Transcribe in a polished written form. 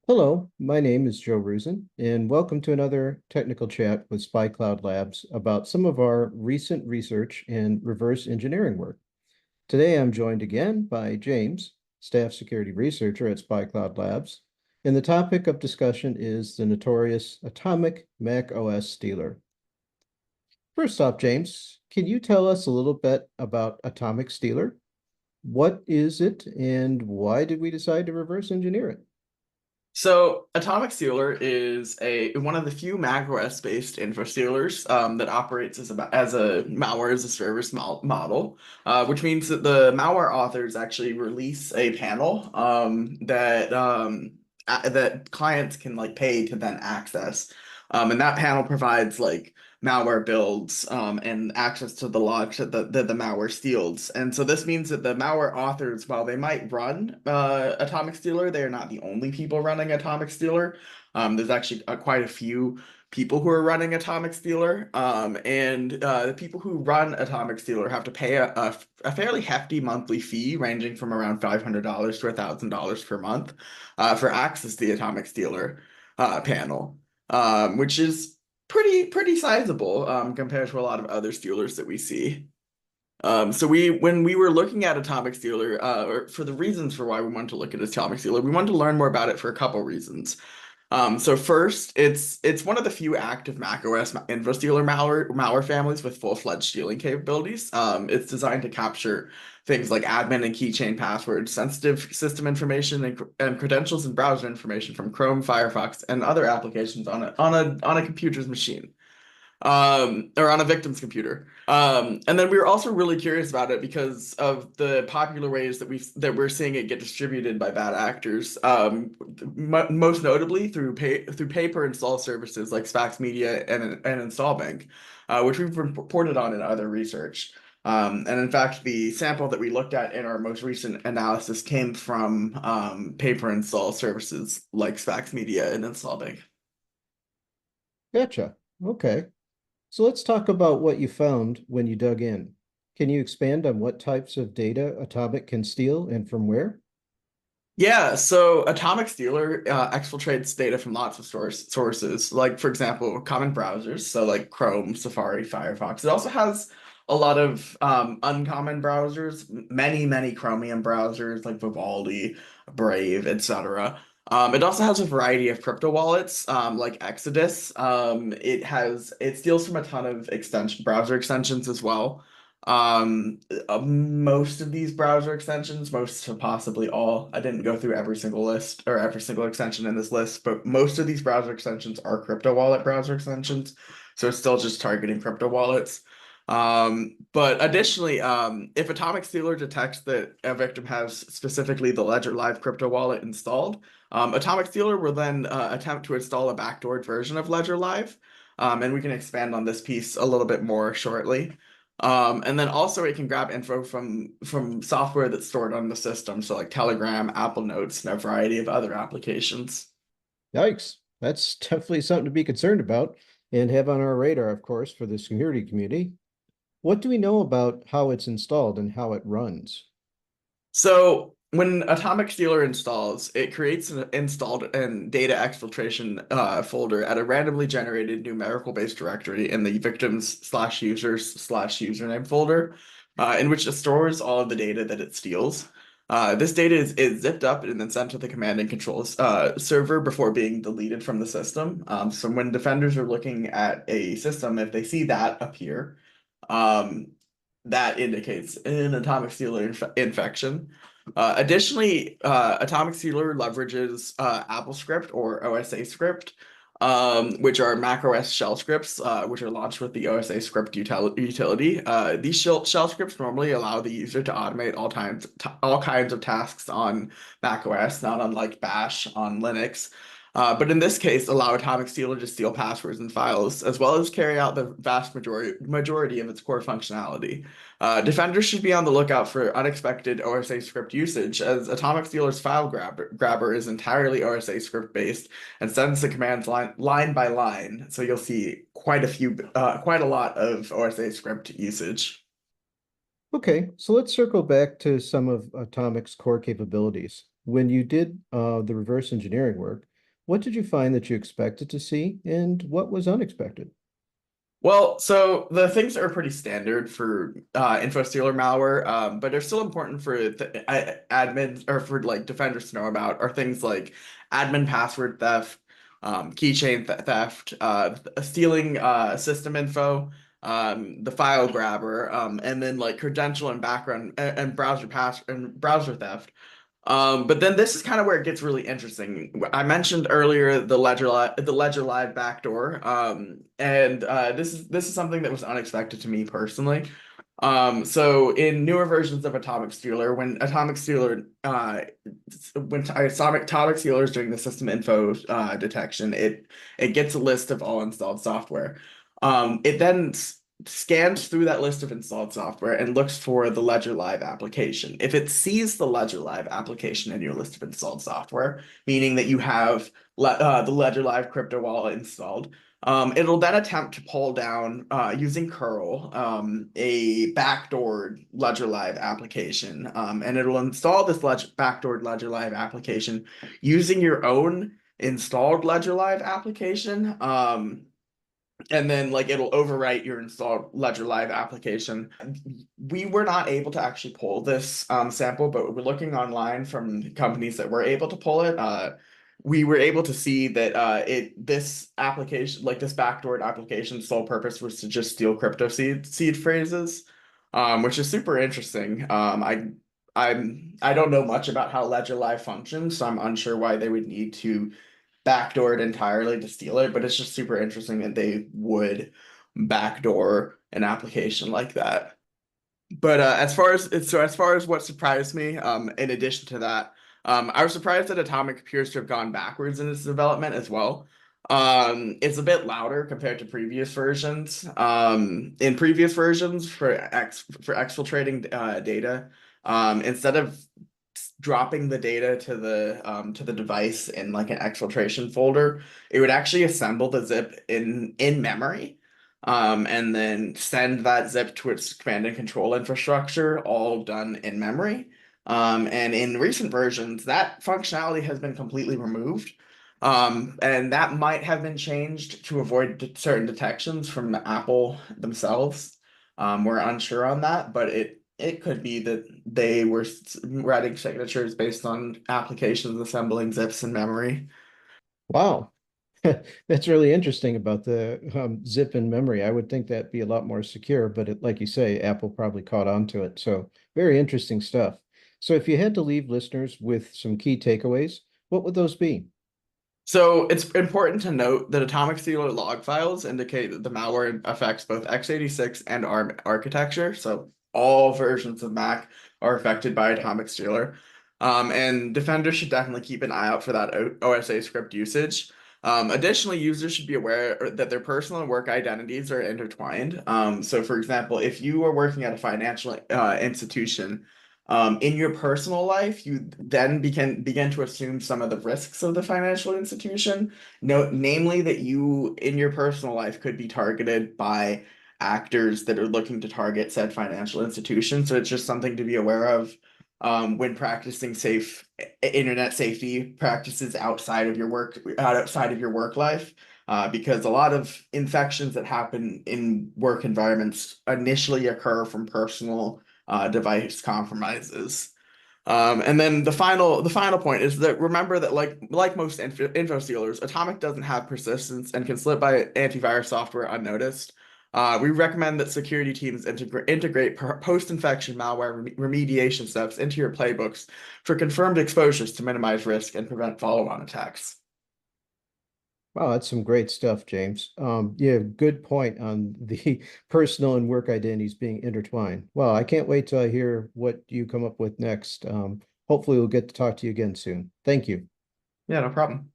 Hello, my name is Joe Rusin, and welcome to another technical chat with SpyCloud Labs about some of our recent research in reverse engineering work. Today, I'm joined again by James, staff security researcher at SpyCloud Labs, and the topic of discussion is the notorious atomic macOS stealer. First off, James, can you tell us a little bit about atomic stealer? What is it, and why did we decide to reverse engineer it? So, Atomic Stealer is a one of the few macOS based info stealers that operates as a malware as a service model, which means that the malware authors actually release a panel that clients can like pay to then access, and that panel provides like malware builds and access to the logs that the malware steals. And so this means that the malware authors, while they might run Atomic Stealer, they are not the only people running Atomic Stealer. There's actually quite a few people who are running Atomic Stealer, and the people who run Atomic Stealer have to pay a fairly hefty monthly fee, ranging from around $500 to $1,000 per month, for access to the Atomic Stealer panel, which is pretty sizable compared to a lot of other Steelers that we see. So when we were looking at Atomic Stealer, or for the reasons for why we wanted to look at Atomic Stealer, we wanted to learn more about it for a couple reasons. So first, it's one of the few active macOS InfoStealer malware families with full-fledged stealing capabilities. It's designed to capture things like admin and keychain passwords, sensitive system information, and credentials and browser information from Chrome, Firefox, and other applications on a computer's machine, or on a victim's computer. And then we were also really curious about it because of the popular ways that we're seeing it get distributed by bad actors. Most notably through pay per install services like Spax Media and InstallBank, which we've reported on in other research. And in fact, the sample that we looked at in our most recent analysis came from pay per install services like Spax Media and InstallBank. Gotcha. Okay. So let's talk about what you found when you dug in. Can you expand on what types of data Atomic can steal and from where? Yeah, so Atomic Stealer exfiltrates data from lots of sources, like for example, common browsers, so like Chrome, Safari, Firefox. It also has a lot of uncommon browsers, many Chromium browsers like Vivaldi, Brave, etc. It also has a variety of crypto wallets, like Exodus. It steals from a ton of browser extensions as well. Most of these browser extensions, most to possibly all, I didn't go through every single list or every single extension in this list, but most of these browser extensions are crypto wallet browser extensions. So it's still just targeting crypto wallets. But additionally, if Atomic Stealer detects that a victim has specifically the Ledger Live crypto wallet installed, Atomic Stealer will then attempt to install a backdoored version of Ledger Live. And we can expand on this piece a little bit more shortly. And then also it can grab info from software that's stored on the system, so like Telegram, Apple Notes, and a variety of other applications. Yikes. That's definitely something to be concerned about and have on our radar, of course, for the security community. What do we know about how it's installed and how it runs? So when Atomic Stealer installs, it creates an installed and data exfiltration folder at a randomly generated numerical-based directory in the victims slash users slash username folder, in which it stores all of the data that it steals. This data is zipped up and then sent to the command and control server before being deleted from the system. So when defenders are looking at a system, if they see that appear, um, that indicates an Atomic Stealer infection. Additionally, Atomic Sealer leverages AppleScript or OSA script, which are macOS shell scripts, which are launched with the OSA script utility. These shell scripts normally allow the user to automate all kinds of tasks on macOS, not unlike Bash on Linux. But in this case, allow Atomic Stealer to steal passwords and files, as well as carry out the vast majority of its core functionality. Defenders should be on the lookout for unexpected OSA script usage, as Atomic Stealer's grabber is entirely OSA script based and sends the commands line by line. So you'll see quite a lot of OSA script usage. Okay, so let's circle back to some of Atomic's core capabilities. When you did the reverse engineering work, What did you find that you expected to see, and what was unexpected? Well, so the things are pretty standard for infostealer malware, but they're still important for admins or for like defenders to know about are things like admin password theft, keychain theft, stealing system info, the file grabber, and then like credential and background and browser theft. But then this is kind of where it gets really interesting. I mentioned earlier the Ledger Live backdoor, and this is something that was unexpected to me personally. So in newer versions of Atomic Stealer, when Atomic Stealer is doing the system info detection, it gets a list of all installed software. It then scans through that list of installed software and looks for the Ledger Live application. If it sees the Ledger Live application in your list of installed software, meaning that you have the Ledger Live crypto wallet installed, it'll then attempt to pull down using curl a backdoored Ledger Live application, and it'll install this backdoored Ledger Live application using your own installed Ledger Live application. And then like it'll overwrite your installed Ledger Live application. We were not able to actually pull this sample, but we're looking online from companies that were able to pull it. We were able to see that this application, like this backdoored application's sole purpose was to just steal crypto seed phrases, which is super interesting. I don't know much about how Ledger Live functions, so I'm unsure why they would need to backdoor it entirely to steal it, but it's just super interesting that they would backdoor an application like that. But as far as what surprised me, in addition to that, I was surprised that Atomic appears to have gone backwards in its development as well. It's a bit louder compared to previous versions. In previous versions for exfiltrating data, instead of dropping the data to the device in like an exfiltration folder, it would actually assemble the zip in memory, and then send that zip to its command and control infrastructure, all done in memory. And in recent versions, that functionality has been completely removed. And that might have been changed to avoid certain detections from Apple themselves. We're unsure on that, but it could be that they were writing signatures based on applications assembling zips in memory. Wow. That's really interesting about the zip in memory. I would think that'd be a lot more secure, but like you say, Apple probably caught on to it. So very interesting stuff. So if you had to leave listeners with some key takeaways, what would those be? So it's important to note that atomic sealer log files indicate that the malware affects both x86 and ARM architecture. So all versions of Mac are affected by atomic sealer. And defenders should definitely keep an eye out for that OSA script usage. Additionally, users should be aware that their personal and work identities are intertwined. So for example, if you are working at a financial institution, in your personal life, you then begin to assume some of the risks of the financial institution. Namely that you in your personal life could be targeted by actors that are looking to target said financial institution. So it's just something to be aware of when practicing safe internet safety practices outside of your work life. Because a lot of infections that happen in work environments initially occur from personal device compromises. And then the final point is that remember that like most info stealers, Atomic doesn't have persistence and can slip by antivirus software unnoticed. We recommend that security teams integrate post-infection malware remediation steps into your playbooks for confirmed exposures to minimize risk and prevent follow-on attacks. Wow, that's some great stuff, James. Yeah, good point on the personal and work identities being intertwined. Well, I can't wait till I hear what you come up with next. Hopefully we'll get to talk to you again soon. Thank you. Yeah, no problem.